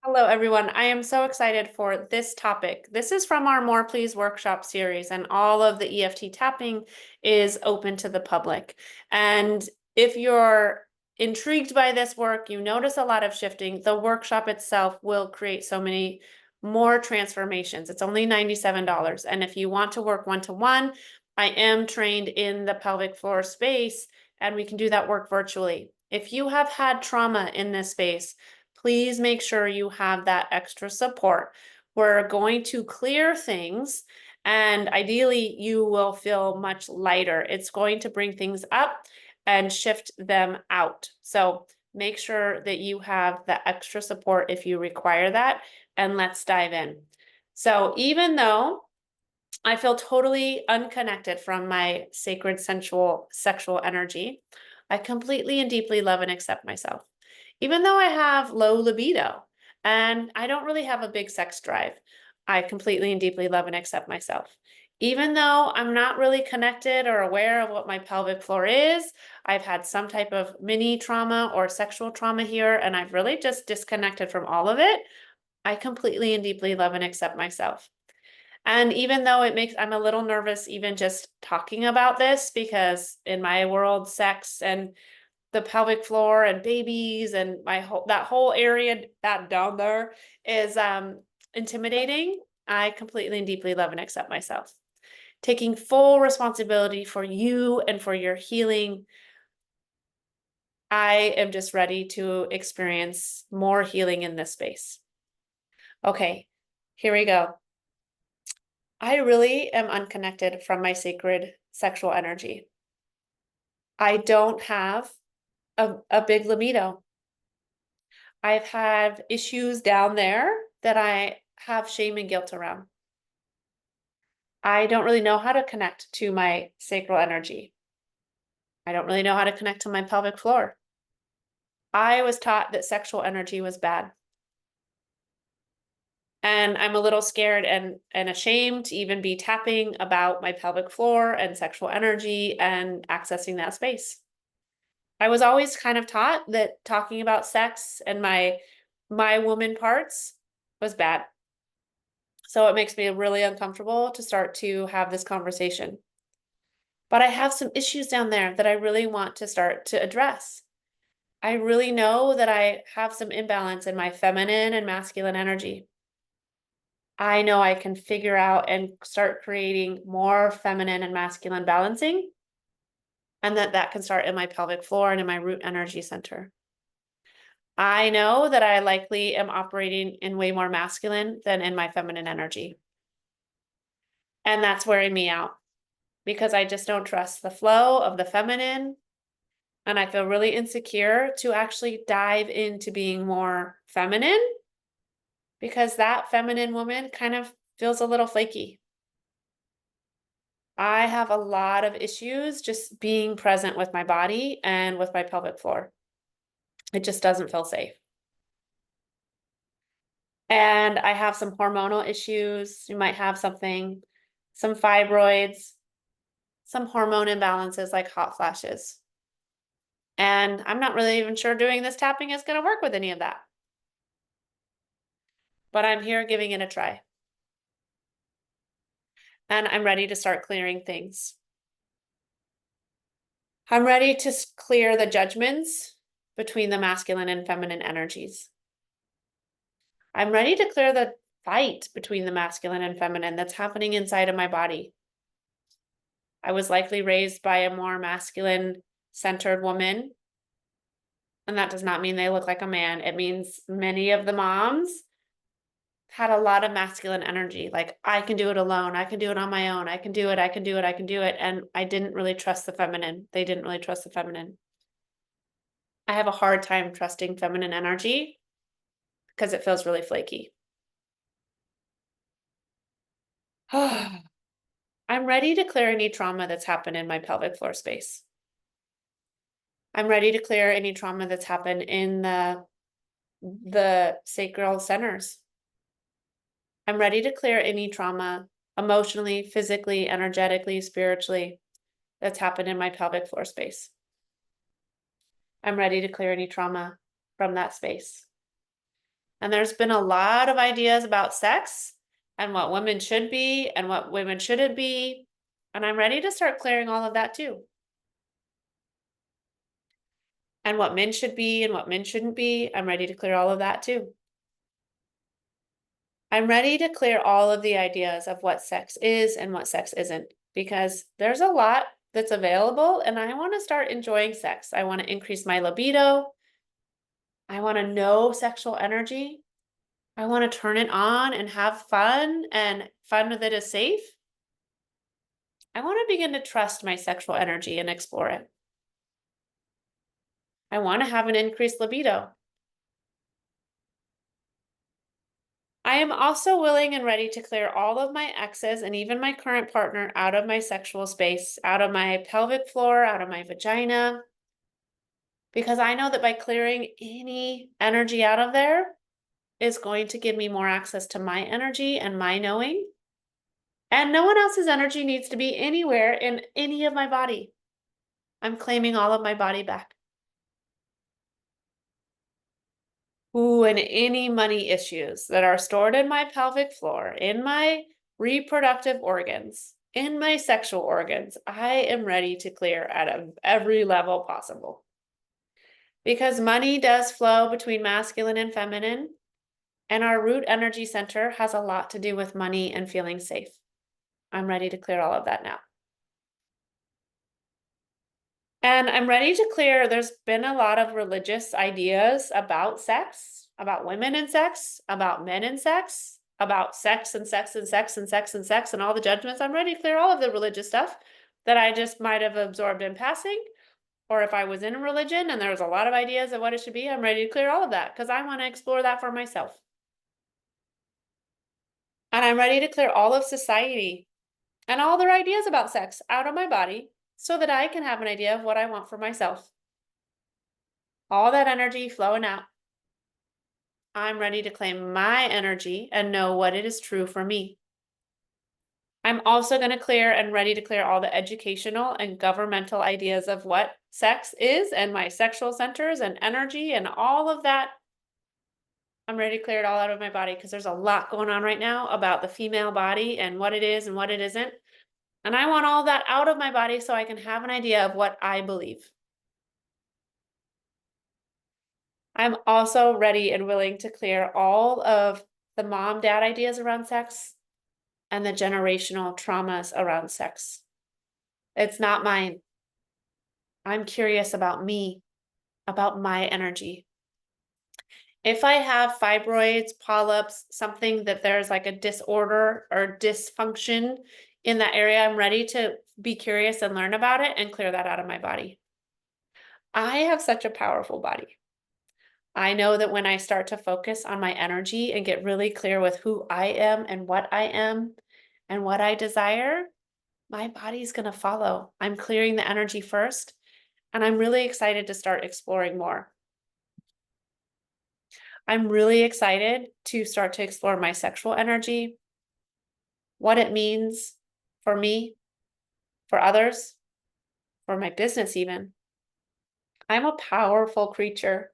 Hello, everyone. I am so excited for this topic. This is from our More Please workshop series, and all of the EFT tapping is open to the public. And if you're intrigued by this work, you notice a lot of shifting, the workshop itself will create so many more transformations. It's only $97. And if you want to work one-to-one, I am trained in the pelvic floor space, and we can do that work virtually. If you have had trauma in this space, please make sure you have that extra support. We're going to clear things, and ideally, you will feel much lighter. It's going to bring things up and shift them out. So make sure that you have the extra support if you require that, and let's dive in. So even though I feel totally unconnected from my sacred sensual sexual energy, I completely and deeply love and accept myself. Even though I have low libido and I don't really have a big sex drive, I completely and deeply love and accept myself. Even though I'm not really connected or aware of what my pelvic floor is, I've had some type of mini trauma or sexual trauma here, and I've really just disconnected from all of it. I completely and deeply love and accept myself. And even though I'm a little nervous even just talking about this, because in my world, sex and the pelvic floor and babies and that whole area that down there is intimidating. I completely and deeply love and accept myself. Taking full responsibility for you and for your healing. I am just ready to experience more healing in this space. Okay, here we go. I really am unconnected from my sacred sexual energy. I don't have a big libido. I've had issues down there that I have shame and guilt around. I don't really know how to connect to my sacral energy. I don't really know how to connect to my pelvic floor. I was taught that sexual energy was bad. And I'm a little scared and ashamed to even be tapping about my pelvic floor and sexual energy and accessing that space. I was always kind of taught that talking about sex and my woman parts was bad. So it makes me really uncomfortable to start to have this conversation. But I have some issues down there that I really want to start to address. I really know that I have some imbalance in my feminine and masculine energy. I know I can figure out and start creating more feminine and masculine balancing, and that can start in my pelvic floor and in my root energy center. I know that I likely am operating in way more masculine than in my feminine energy. And that's wearing me out because I just don't trust the flow of the feminine. And I feel really insecure to actually dive into being more feminine because that feminine woman kind of feels a little flaky. I have a lot of issues just being present with my body and with my pelvic floor. It just doesn't feel safe. And I have some hormonal issues. You might have some fibroids, some hormone imbalances like hot flashes. And I'm not really even sure doing this tapping is going to work with any of that. But I'm here giving it a try. And I'm ready to start clearing things. I'm ready to clear the judgments between the masculine and feminine energies. I'm ready to clear the fight between the masculine and feminine that's happening inside of my body. I was likely raised by a more masculine centered woman. And that does not mean they look like a man. It means many of the moms had a lot of masculine energy. Like, I can do it alone. I can do it on my own. I can do it. I can do it. I can do it. And I didn't really trust the feminine. They didn't really trust the feminine. I have a hard time trusting feminine energy because it feels really flaky. I'm ready to clear any trauma that's happened in my pelvic floor space. I'm ready to clear any trauma that's happened in the sacral centers. I'm ready to clear any trauma emotionally, physically, energetically, spiritually that's happened in my pelvic floor space. I'm ready to clear any trauma from that space. And there's been a lot of ideas about sex and what women should be and what women shouldn't be. And I'm ready to start clearing all of that too. And what men should be and what men shouldn't be. I'm ready to clear all of that too. I'm ready to clear all of the ideas of what sex is and what sex isn't, because there's a lot that's available and I want to start enjoying sex. I want to increase my libido. I want to know sexual energy. I want to turn it on and have fun, and fun that is safe. I want to begin to trust my sexual energy and explore it. I want to have an increased libido. I am also willing and ready to clear all of my exes and even my current partner out of my sexual space, out of my pelvic floor, out of my vagina, because I know that by clearing any energy out of there is going to give me more access to my energy and my knowing. And no one else's energy needs to be anywhere in any of my body. I'm claiming all of my body back. Ooh, and any money issues that are stored in my pelvic floor, in my reproductive organs, in my sexual organs, I am ready to clear at every level possible. Because money does flow between masculine and feminine, and our root energy center has a lot to do with money and feeling safe. I'm ready to clear all of that now. And I'm ready to clear, there's been a lot of religious ideas about sex, about women and sex, about men and sex, about sex and sex and sex and sex and sex and all the judgments. I'm ready to clear all of the religious stuff that I just might have absorbed in passing. Or if I was in a religion and there was a lot of ideas of what it should be, I'm ready to clear all of that because I want to explore that for myself. And I'm ready to clear all of society and all their ideas about sex out of my body so that I can have an idea of what I want for myself. All that energy flowing out. I'm ready to claim my energy and know what it is true for me. I'm also going to clear and ready to clear all the educational and governmental ideas of what sex is and my sexual centers and energy and all of that. I'm ready to clear it all out of my body because there's a lot going on right now about the female body and what it is and what it isn't. And I want all that out of my body so I can have an idea of what I believe. I'm also ready and willing to clear all of the mom-dad ideas around sex and the generational traumas around sex. It's not mine. I'm curious about me, about my energy. If I have fibroids, polyps, something that there's like a disorder or dysfunction in that area, I'm ready to be curious and learn about it and clear that out of my body. I have such a powerful body. I know that when I start to focus on my energy and get really clear with who I am and what I am and what I desire, my body's going to follow. I'm clearing the energy first, and I'm really excited to start exploring more. I'm really excited to start to explore my sexual energy, what it means for me, for others, for my business even. I'm a powerful creature,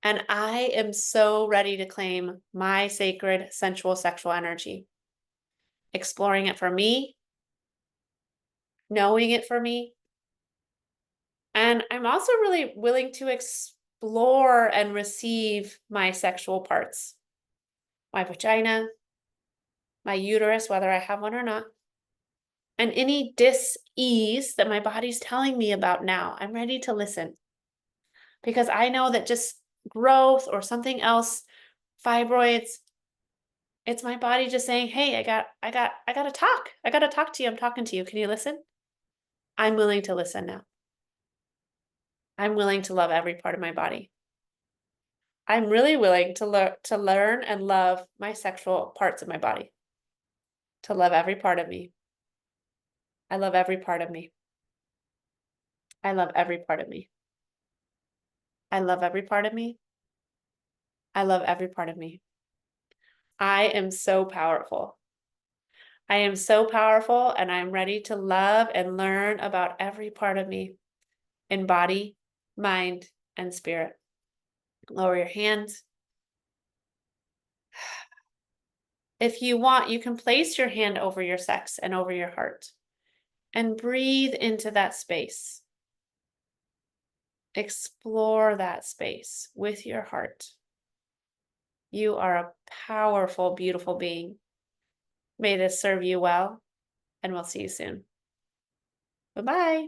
and I am so ready to claim my sacred, sensual, sexual energy, exploring it for me, knowing it for me. And I'm also really willing to explore and receive my sexual parts, my vagina, my uterus, whether I have one or not, and any dis-ease that my body's telling me about now. I'm ready to listen because I know that just growth or something else, fibroids, it's my body just saying, hey, I gotta talk. I gotta talk to you. I'm talking to you. Can you listen? I'm willing to listen now. I'm willing to love every part of my body. I'm really willing to learn and love my sexual parts of my body, to love every part of me. I love every part of me. I love every part of me. I love every part of me. I love every part of me. I am so powerful. I am so powerful, and I'm ready to love and learn about every part of me in body, mind, and spirit. Lower your hands. If you want, you can place your hand over your sex and over your heart and breathe into that space. Explore that space with your heart. You are a powerful, beautiful being. May this serve you well, and we'll see you soon. Bye-bye.